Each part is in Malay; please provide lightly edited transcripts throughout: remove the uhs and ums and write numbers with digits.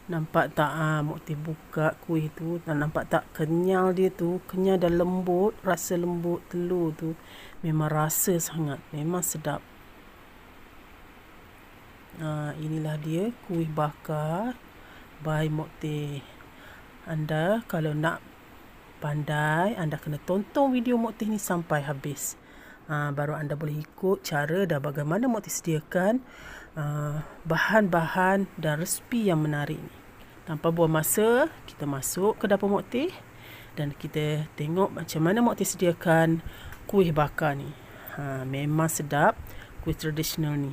Nampak tak Mukti buka kuih tu, nampak tak kenyal dia tu, kenyal dan lembut, rasa lembut telur tu. Memang rasa sangat, memang sedap. Inilah dia kuih bakar by Mukti. Anda kalau nak pandai, anda kena tonton video Mukti ni sampai habis. Baru anda boleh ikut cara dan bagaimana Mukti sediakan bahan-bahan dan resipi yang menarik ni. Tanpa buang masa, kita masuk ke dapur Mukti dan kita tengok macam mana Mukti sediakan kuih bakar ni. Memang sedap kuih tradisional ni.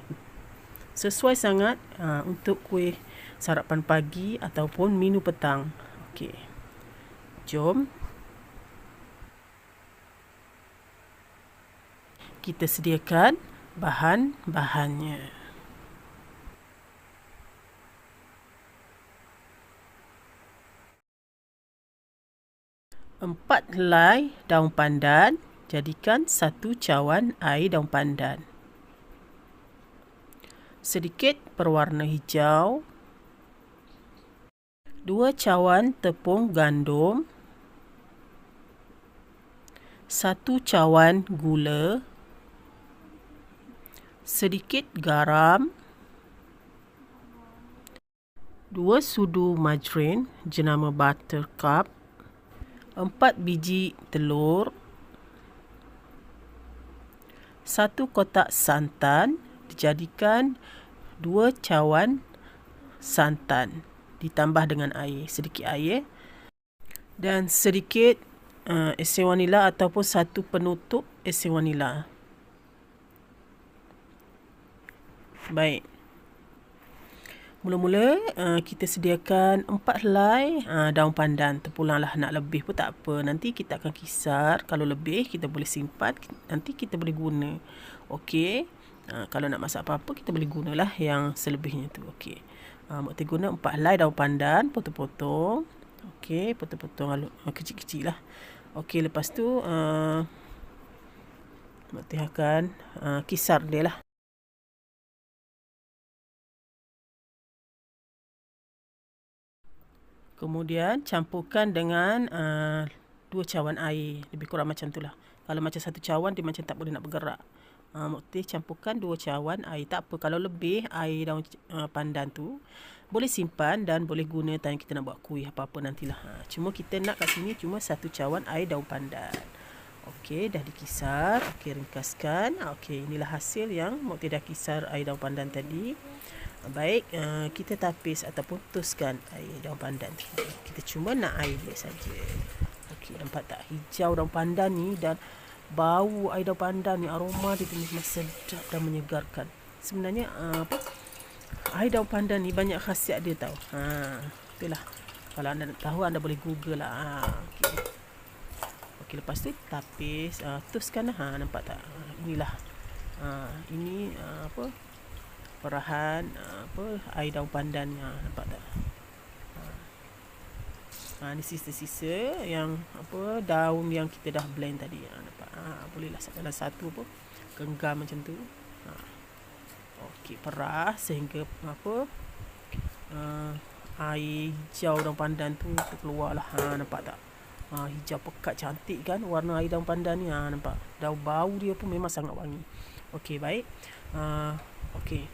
Sesuai sangat untuk kuih sarapan pagi ataupun minum petang. Okey. Jom kita sediakan bahan-bahannya. 4 helai daun pandan, jadikan 1 cawan air daun pandan. Sedikit pewarna hijau, 2 cawan tepung gandum, 1 cawan gula, sedikit garam, 2 sudu margarin jenama buttercup, 4 biji telur, 1 kotak santan, dijadikan 2 cawan santan, ditambah dengan air, sedikit air dan sedikit esen vanila ataupun 1 penutup esen vanila. Baik. Mula-mula kita sediakan 4 helai daun pandan. Terpulanglah nak lebih pun tak apa. Nanti kita akan kisar. Kalau lebih kita boleh simpan. Nanti kita boleh guna. Okey. Kalau nak masak apa-apa kita boleh gunalah yang selebihnya tu. Okey. Mukti guna 4 helai daun pandan. Potong-potong. Okey. Potong-potong kecil-kecil lah. Okey. Lepas tu Mukti akan kisar dia lah. Kemudian campurkan dengan 2 cawan air. Lebih kurang macam tu lah. Kalau macam 1 cawan, dia macam tak boleh nak bergerak. Mukti campurkan 2 cawan air. Tak apa, kalau lebih air daun pandan tu, boleh simpan dan boleh guna time kita nak buat kuih apa-apa nantilah. Cuma kita nak kat sini cuma 1 cawan air daun pandan. Okey, dah dikisar. Okey, ringkaskan. Okey, inilah hasil yang Mukti dah kisar air daun pandan tadi. Baik, kita tapis ataupun toskan air daun pandan. Kita cuma nak air dia saja. Okey, nampak tak hijau daun pandan ni dan bau air daun pandan ni, aroma dia memang sedap dan menyegarkan. Sebenarnya air daun pandan ni banyak khasiat dia tahu. Itulah. Kalau anda nak tahu, anda boleh google lah. Okey. Okey, lepas tu tapis, toskan lah. Nampak tak? Inilah. Ini perahan air daun pandan, nampak tak? Ni sisa-sisa yang daun yang kita dah blend tadi, nampak? Bolehlah dalam satu genggam macam tu. Okey, perah sehingga air hijau daun pandan tu keluarlah. Nampak tak? Hijau pekat, cantik kan warna air daun pandan ni. Nampak? Daun bau dia pun memang sangat wangi. Okey, baik. Okey.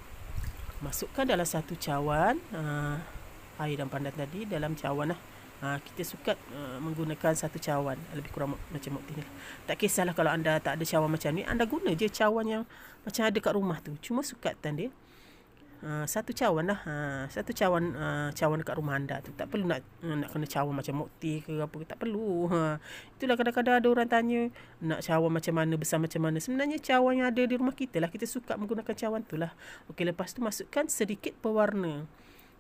Masukkan dalam 1 cawan air daun pandan tadi dalam cawan lah. Kita suka menggunakan 1 cawan, lebih kurang macam Mukti ni. Tak kisahlah kalau anda tak ada cawan macam ni, anda guna je cawan yang macam ada kat rumah tu. Cuma sukatan dia 1 cawan lah. 1 cawan dekat rumah anda tu. Tak perlu nak kena cawan macam Mukti ke apa, tak perlu. Itulah kadang-kadang ada orang tanya nak cawan macam mana, besar macam mana. Sebenarnya cawan yang ada di rumah kita lah, kita suka menggunakan cawan tu lah. Okey, lepas tu masukkan sedikit pewarna.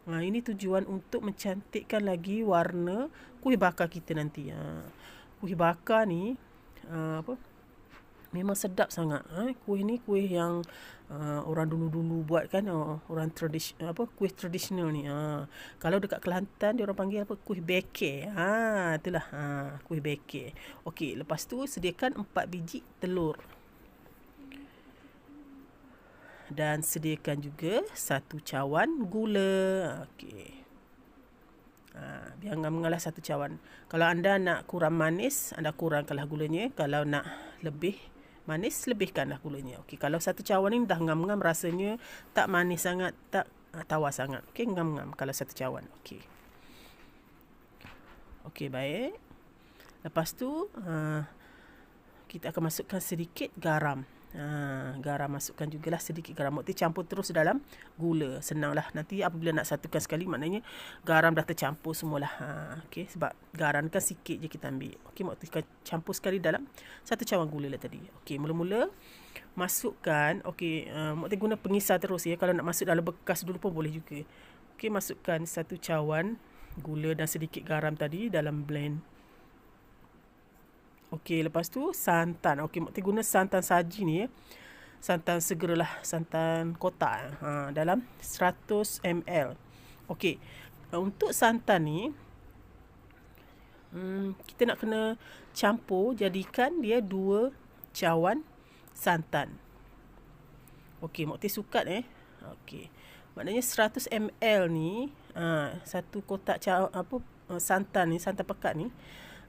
Ini tujuan untuk mencantikkan lagi warna kuih bakar kita nanti. Kuih bakar ni memang sedap sangat. Kuih ni kuih yang orang dulu-dulu buat kan, orang kuih tradisional ni. Kalau dekat Kelantan dia orang panggil kuih beke. Itulah kuih beke. Okey, lepas tu sediakan 4 biji telur. Dan sediakan juga 1 cawan gula. Okey. Biar ngam-ngam lah 1 cawan. Kalau anda nak kurang manis, anda kurangkanlah gulanya. Kalau nak lebih manis, lebihkanlah gulanya. Okey, kalau 1 cawan ni dah ngam-ngam, rasanya tak manis sangat, tak tawar sangat. Okey, ngam-ngam kalau 1 cawan. Okey. Okey, baik. Lepas tu kita akan masukkan sedikit garam. Garam masukkan jugalah sedikit garam. Mokti campur terus dalam gula. Senanglah. Nanti apabila nak satukan sekali, maknanya garam dah tercampur semualah. Okey, sebab garam kan sikit je kita ambil. Okey, mokti campur sekali dalam 1 cawan gula lah tadi. Okey, mula-mula masukkan, okey, mokti guna pengisar terus ya. Kalau nak masuk dalam bekas dulu pun boleh juga. Okey, masukkan 1 cawan gula dan sedikit garam tadi dalam blend. Okey, lepas tu santan. Okey, mokti guna santan saji ni ya. Santan segeralah, santan kotak dalam 100 ml. Okey, untuk santan ni kita nak kena campur, jadikan dia 2 cawan santan. Okey, mokti sukat Okey. Maknanya 100 ml ni satu kotak santan ni, santan pekat ni,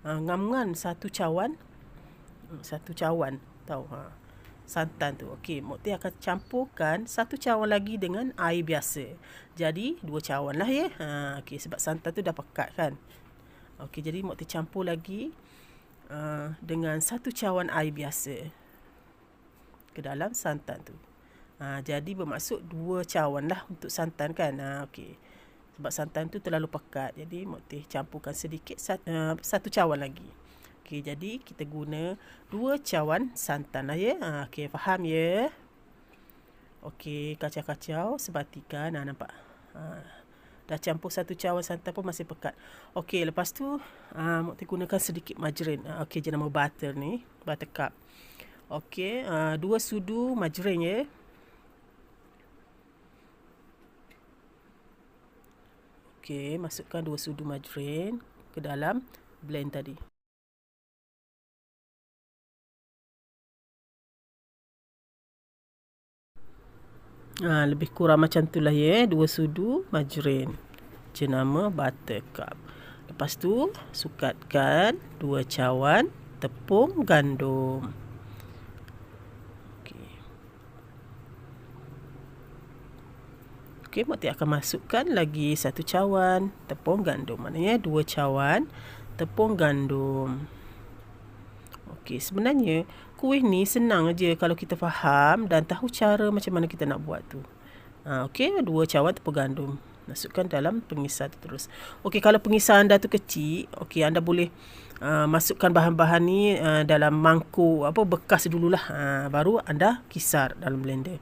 ngam-ngam 1 cawan tahu santan tu. Okey, mokti akan campurkan 1 cawan lagi dengan air biasa. Jadi 2 cawan lah ya. Okey, sebab santan tu dah pekat kan. Okey, jadi mokti campur lagi dengan 1 cawan air biasa ke dalam santan tu. Jadi bermaksud 2 cawan lah untuk santan kan. Okey. Sebab santan tu terlalu pekat. Jadi mokti campurkan sedikit 1 cawan lagi. Okey, jadi kita guna 2 cawan santan lah ya. Okey, faham ya? Okey, kacau-kacau sebatikan. Nampak? Dah campur 1 cawan santan pun masih pekat. Okey, lepas tu mokti gunakan sedikit margarin. Okey, jenama butter ni, buttercup. Okey, 2 sudu margarin ya. Okey, masukkan 2 sudu margarin ke dalam blend tadi. Lebih kurang macam tu lah ya, 2 sudu margarin. Jenama buttercup. Lepas tu, sukatkan 2 cawan tepung gandum. Okey, mokti akan masukkan lagi 1 cawan tepung gandum. Maknanya 2 cawan tepung gandum. Okey, sebenarnya kuih ni senang aja kalau kita faham dan tahu cara macam mana kita nak buat tu. Okey, 2 cawan tepung gandum. Masukkan dalam pengisar tu terus. Okey, kalau pengisar anda tu kecil, okey, anda boleh masukkan bahan-bahan ni dalam mangkuk bekas dululah. Baru anda kisar dalam blender.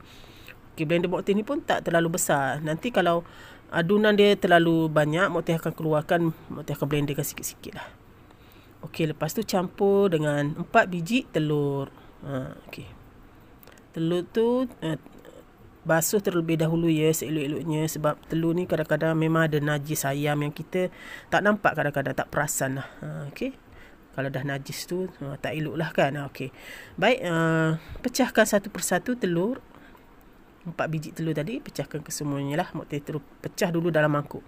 Okey, blender mokti ni pun tak terlalu besar. Nanti kalau adunan dia terlalu banyak, mokti akan keluarkan, mokti akan blenderkan sikit-sikit lah. Okey, lepas tu campur dengan 4 biji telur. Okey. Telur tu basuh terlebih dahulu ya, seelok-eloknya, sebab telur ni kadang-kadang memang ada najis ayam yang kita tak nampak, kadang-kadang tak perasan lah. Okey. Kalau dah najis tu tak elok lah kan. Okey. Baik, pecahkan satu persatu telur. 4 biji telur tadi pecahkan ke semuanya lah. Mokti terus pecah dulu dalam mangkuk.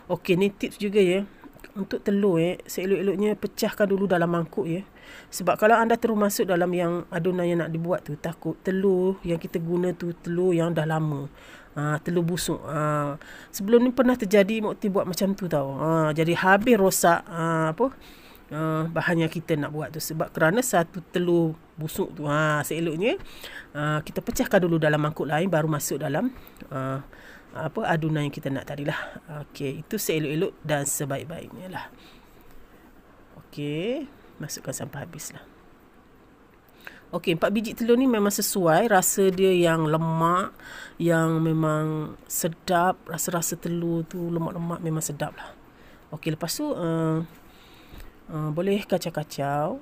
Okey, ni tips juga ya. Untuk telur seelok-eloknya pecahkan dulu dalam mangkuk ya. Sebab kalau anda terus masuk dalam yang adunan yang nak dibuat tu, takut telur yang kita guna tu telur yang dah lama. Telur busuk. Sebelum ni pernah terjadi mokti buat macam tu tau. Jadi habis rosak bahan yang kita nak buat tu, sebab kerana satu telur busuk tu. Seeloknya kita pecahkan dulu dalam mangkuk lain, baru masuk dalam adunan yang kita nak tadi lah. Okey, itu seelok-elok dan sebaik-baiknya lah. Okey, masukkan sampai habis lah. Okey, 4 biji telur ni memang sesuai. Rasa dia yang lemak, yang memang sedap. Rasa-rasa telur tu lemak-lemak memang sedap lah. Okey, lepas tu boleh kacau-kacau.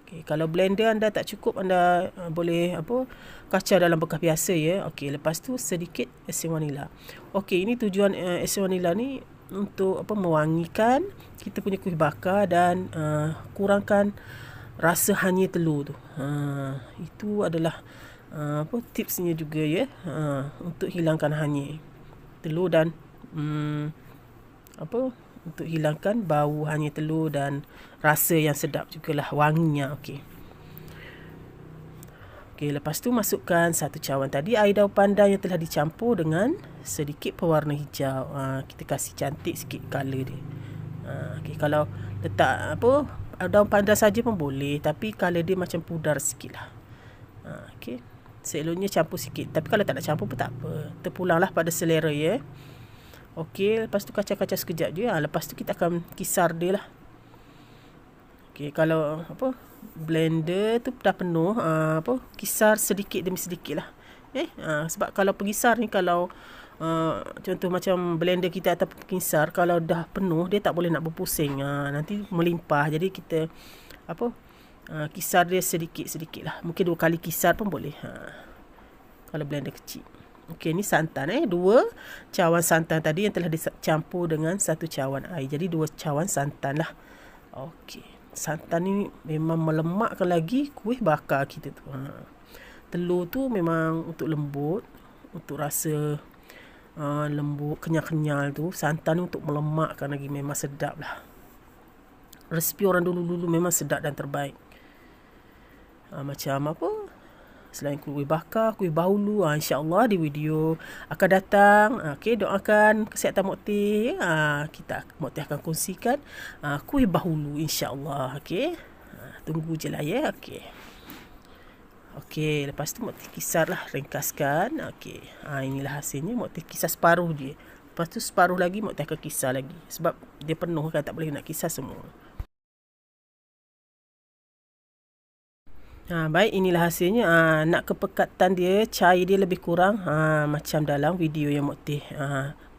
Okay, kalau blender anda tak cukup, anda boleh kacau dalam bekas biasa ya. Okey, lepas tu sedikit esen vanila. Okey, ini tujuan esen vanila ni untuk mewangikan kita punya kuih bakar dan kurangkan rasa hanyir telur tu. Itu adalah tipsnya juga ya, untuk hilangkan hanyir telur dan untuk hilangkan bau hanyir telur dan rasa yang sedap jugalah, wanginya. Okey. Okey, lepas tu masukkan satu cawan tadi air daun pandan yang telah dicampur dengan sedikit pewarna hijau. Kita kasih cantik sikit color dia. Okey, kalau letak daun pandan saja pun boleh, tapi color dia macam pudar sikitlah. Okey. Selonnya campur sikit, tapi kalau tak nak campur pun tak apa. Terpulanglah pada selera ya. Okey, lepas tu kacau-kacau sekejap je. Lepas tu kita akan kisar dia lah. Okey, kalau blender tu dah penuh, kisar sedikit demi sedikit lah. Sebab kalau pengisar ni, kalau contoh macam blender kita atau pengisar, kalau dah penuh dia tak boleh nak berpusing, nanti melimpah. Jadi kita kisar dia sedikit-sedikit lah. Mungkin 2 kali kisar pun boleh, kalau blender kecil. Okey, ni santan 2 cawan santan tadi yang telah dicampur dengan 1 cawan air. Jadi 2 cawan santan lah. Okey, santan ni memang melemakkan lagi kuih bakar kita tu. Telur tu memang untuk lembut, untuk rasa lembut, kenyal-kenyal tu. Santan ni untuk melemakkan lagi, memang sedap lah. Resipi orang dulu-dulu memang sedap dan terbaik. Macam selain kuih bakar, kuih bahulu, insya-Allah di video akan datang. Okey, doakan kesihatan Mok Teh. Mok Teh akan kongsikan kuih bahulu insya-Allah. Okey. Tunggu je lah ya. Okey, lepas tu Mok Teh kisar lah, ringkaskan. Okey. Inilah hasilnya. Mok Teh kisar separuh je. Lepas tu separuh lagi Mok Teh akan kisar lagi. Sebab dia penuh kan, tak boleh nak kisar semua. Baik, inilah hasilnya. Nak kepekatan dia, cair dia lebih kurang macam dalam video yang Mok Teh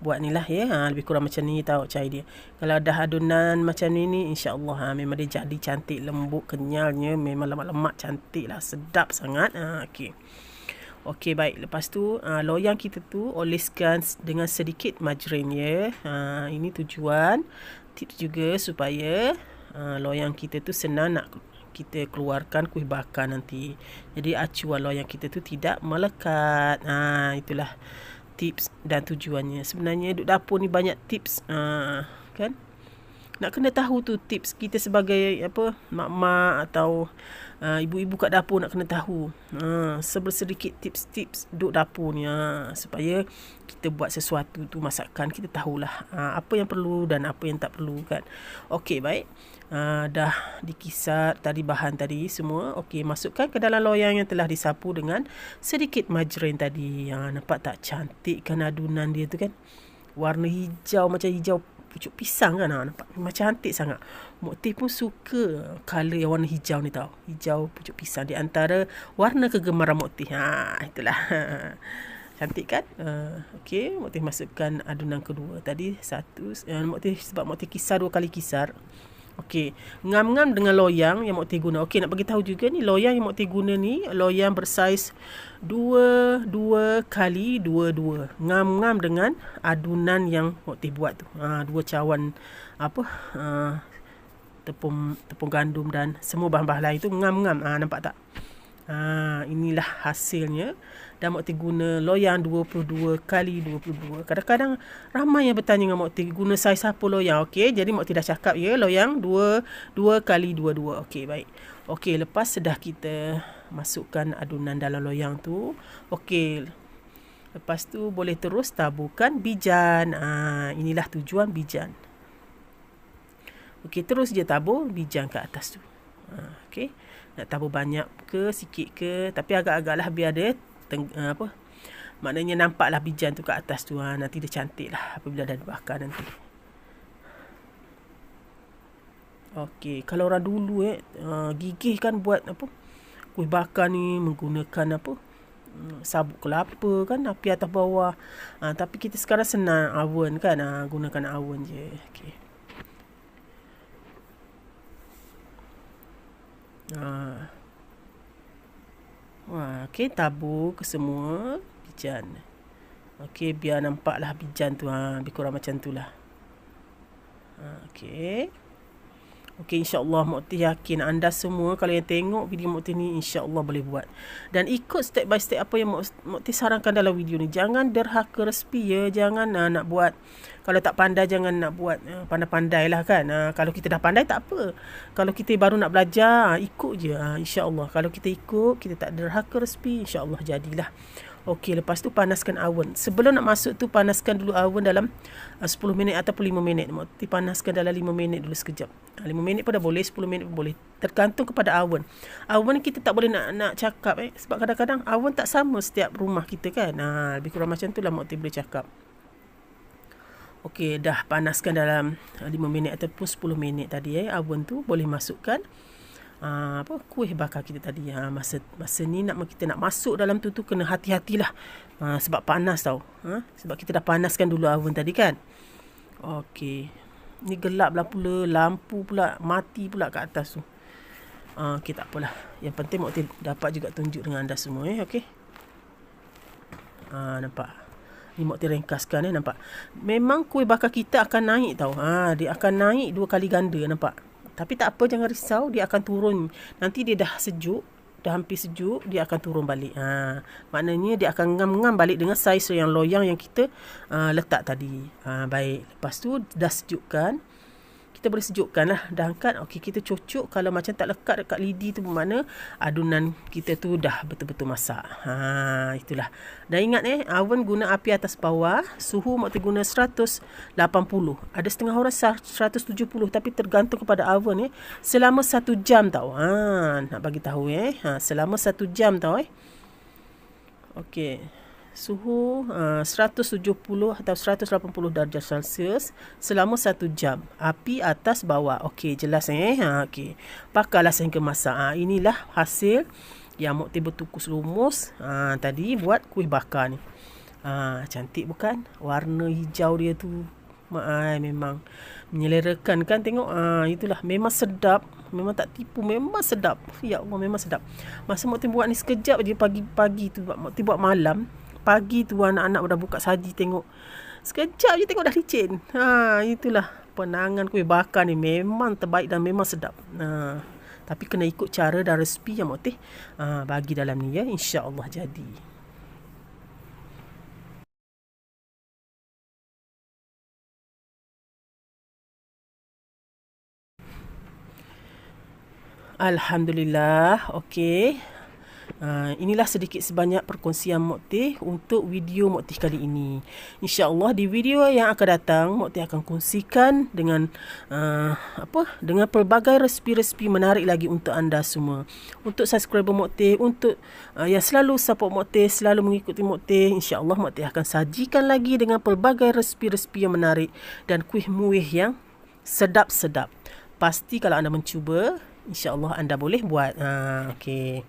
buat ni lah ya. Lebih kurang macam ni tau cair dia. Kalau dah adunan macam ni insya-Allah memang dia jadi cantik, lembut, kenyalnya, memang lemak-lemak, cantik lah, sedap sangat. Okey, baik. Lepas tu loyang kita tu oleskan dengan sedikit margarin ya. Ini tujuan, tips juga supaya loyang kita tu senang nak kita keluarkan kuih bakar nanti. Jadi acuan loyang kita tu tidak melekat. Itulah tips dan tujuannya. Sebenarnya duk dapur ni banyak tips, kan? Nak kena tahu tu tips kita sebagai mak-mak atau ibu-ibu kat dapur, nak kena tahu sedikit tips-tips duk dapur ni, supaya kita buat sesuatu tu, masakan kita tahulah apa yang perlu dan apa yang tak perlu kan. Okey, baik. Dah dikisar tadi bahan tadi semua. Okey, masukkan ke dalam loyang yang telah disapu dengan sedikit margarin tadi. Nampak tak cantik kan adunan dia tu kan? Warna hijau macam hijau pucuk pisang kan, nampak macam cantik sangat. Mok Teh pun suka color yang warna hijau ni tau. Hijau pucuk pisang di antara warna kegemaran Mok Teh. Itulah. Cantik kan? Okey, Mok Teh masukkan adunan kedua tadi satu. Mok Teh sebab Mok Teh kisar 2 kali kisar. Okey, ngam-ngam dengan loyang yang Mok Teh guna. Okey, nak bagi tahu juga ni, loyang yang Mok Teh guna ni loyang bersaiz 2 kali 2. Ngam-ngam dengan adunan yang Mok Teh buat tu. 2 cawan tepung gandum dan semua bahan-bahan lain tu ngam-ngam. Nampak tak? Inilah hasilnya. Dan Mok Teh guna loyang 22 kali 22. Kadang-kadang ramai yang bertanya dengan Mok Teh guna saiz apa loyang. Okey, jadi Mok Teh dah cakap ya, loyang 2 kali 22. Okey, baik. Okey, lepas dah kita masukkan adunan dalam loyang tu. Okey, lepas tu boleh terus taburkan bijan. Inilah tujuan bijan. Okey, terus je tabur bijan ke atas tu. Okey, nak tabur banyak ke sikit ke, tapi agak-agaklah biar dia maknanya nampaklah bijan tu kat atas tu. Nanti dia cantik lah apabila dah dibakar nanti. Okey, kalau orang dulu gigih kan buat kuih bakar ni menggunakan sabuk kelapa kan, api atas bawah. Tapi kita sekarang senang oven kan, gunakan oven je. Okey. Okey, tabur ke semua bijan. Okey, biar nampaklah bijan tu, lebih kurang macam tu lah. Okey. Okey, insya-Allah Mak Teh yakin anda semua kalau yang tengok video Mak Teh ni insya-Allah boleh buat. Dan ikut step by step apa yang Mak Teh sarankan dalam video ni. Jangan derhaka resipi ya, jangan nak buat kalau tak pandai jangan nak buat pandai-pandailah kan. Kalau kita dah pandai tak apa. Kalau kita baru nak belajar, ikut je insya-Allah. Kalau kita ikut, kita tak derhaka resipi, insya-Allah jadilah. Okey, lepas tu panaskan oven. Sebelum nak masuk tu panaskan dulu oven dalam 10 minit ataupun 5 minit. Mak Teh panaskan dalam 5 minit dulu sekejap. 5 minit pun dah boleh, 10 minit pun boleh. Tergantung kepada oven. Oven kita tak boleh nak cakap sebab kadang-kadang oven tak sama setiap rumah kita kan. Lebih kurang macam tu lah Mak Teh boleh cakap. Okey, dah panaskan dalam 5 minit ataupun 10 minit tadi oven tu boleh masukkan kuih bakar kita tadi. Masa ni kita nak masuk dalam tu kena hati-hatilah. Sebab panas tau. Sebab kita dah panaskan dulu oven tadi kan. Okey. Ni gelap lah pula, lampu pula mati pula kat atas tu. Okey, tak apalah. Yang penting Mak Teh dapat juga tunjuk dengan anda semua okey. Nampak. Ni Mak Teh ringkaskan nampak. Memang kuih bakar kita akan naik tau. Dia akan naik 2 kali ganda nampak. Tapi tak apa, jangan risau, dia akan turun. Nanti dia dah sejuk, dah hampir sejuk, dia akan turun balik. Maknanya dia akan ngam-ngam balik dengan saiz yang loyang yang kita letak tadi. Baik, lepas tu dah sejukkan. Kita boleh sejukkan lah, dah angkat. Okey, kita cucuk. Kalau macam tak lekat dekat lidi tu bermakna adunan kita tu dah betul-betul masak. Itulah. Dan ingat oven guna api atas bawah. Suhu Mak Teh guna 180. Ada setengah orang 170, tapi tergantung kepada oven selama 1 jam tau. Nak bagi tahu selama 1 jam tau Okey. Suhu 170 atau 180 darjah Celsius selama 1 jam. Api atas bawah. Okey, jelas okey. Pakarlah sehingga masak. Inilah hasil yang Mak Teh bertukus rumus tadi buat kuih bakar ni. Cantik bukan? Warna hijau dia tu memang menyelerakan kan, tengok. Itulah, memang sedap. Memang tak tipu, memang sedap. Ya Allah, memang sedap. Masa Mak Teh buat ni sekejap je pagi-pagi tu. Mak Teh buat malam. Pagi tu anak-anak dah buka saji tengok. Sekejap je tengok dah licin. Itulah penangan kuih bakar ni memang terbaik dan memang sedap. Tapi kena ikut cara dan resipi yang Mak Teh bagi dalam ni insya-Allah jadi. Alhamdulillah. Okey. Inilah sedikit sebanyak perkongsian Mak Teh untuk video Mak Teh kali ini. InsyaAllah di video yang akan datang Mak Teh akan kongsikan dengan dengan pelbagai resipi-resipi menarik lagi untuk anda semua. Untuk subscriber Mak Teh, untuk yang selalu support Mak Teh, selalu mengikuti Mak Teh, insya-Allah Mak Teh akan sajikan lagi dengan pelbagai resipi-resipi yang menarik dan kuih-muih yang sedap-sedap. Pasti kalau anda mencuba, insya-Allah anda boleh buat. Okey.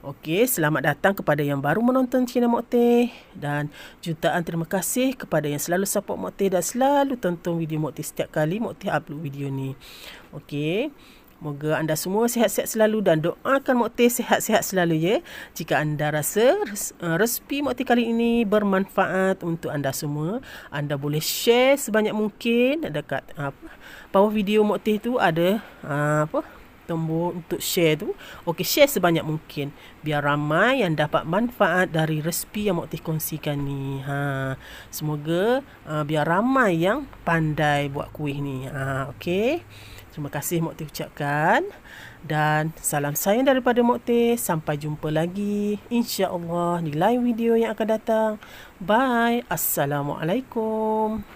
Okey, selamat datang kepada yang baru menonton channel Mak Teh dan jutaan terima kasih kepada yang selalu support Mak Teh dan selalu tonton video Mak Teh setiap kali Mak Teh upload video ni. Okey, moga anda semua sihat-sihat selalu dan doakan Mak Teh sihat-sihat selalu Jika anda rasa resipi Mak Teh kali ini bermanfaat untuk anda semua, anda boleh share sebanyak mungkin. Dekat bawah video Mak Teh tu ada tombol untuk share tu. Okey, share sebanyak mungkin biar ramai yang dapat manfaat dari resipi yang Mak Teh kongsikan ni. Semoga biar ramai yang pandai buat kuih ni. Okey. Terima kasih Mak Teh ucapkan dan salam sayang daripada Mak Teh. Sampai jumpa lagi insya-Allah di lain video yang akan datang. Bye. Assalamualaikum.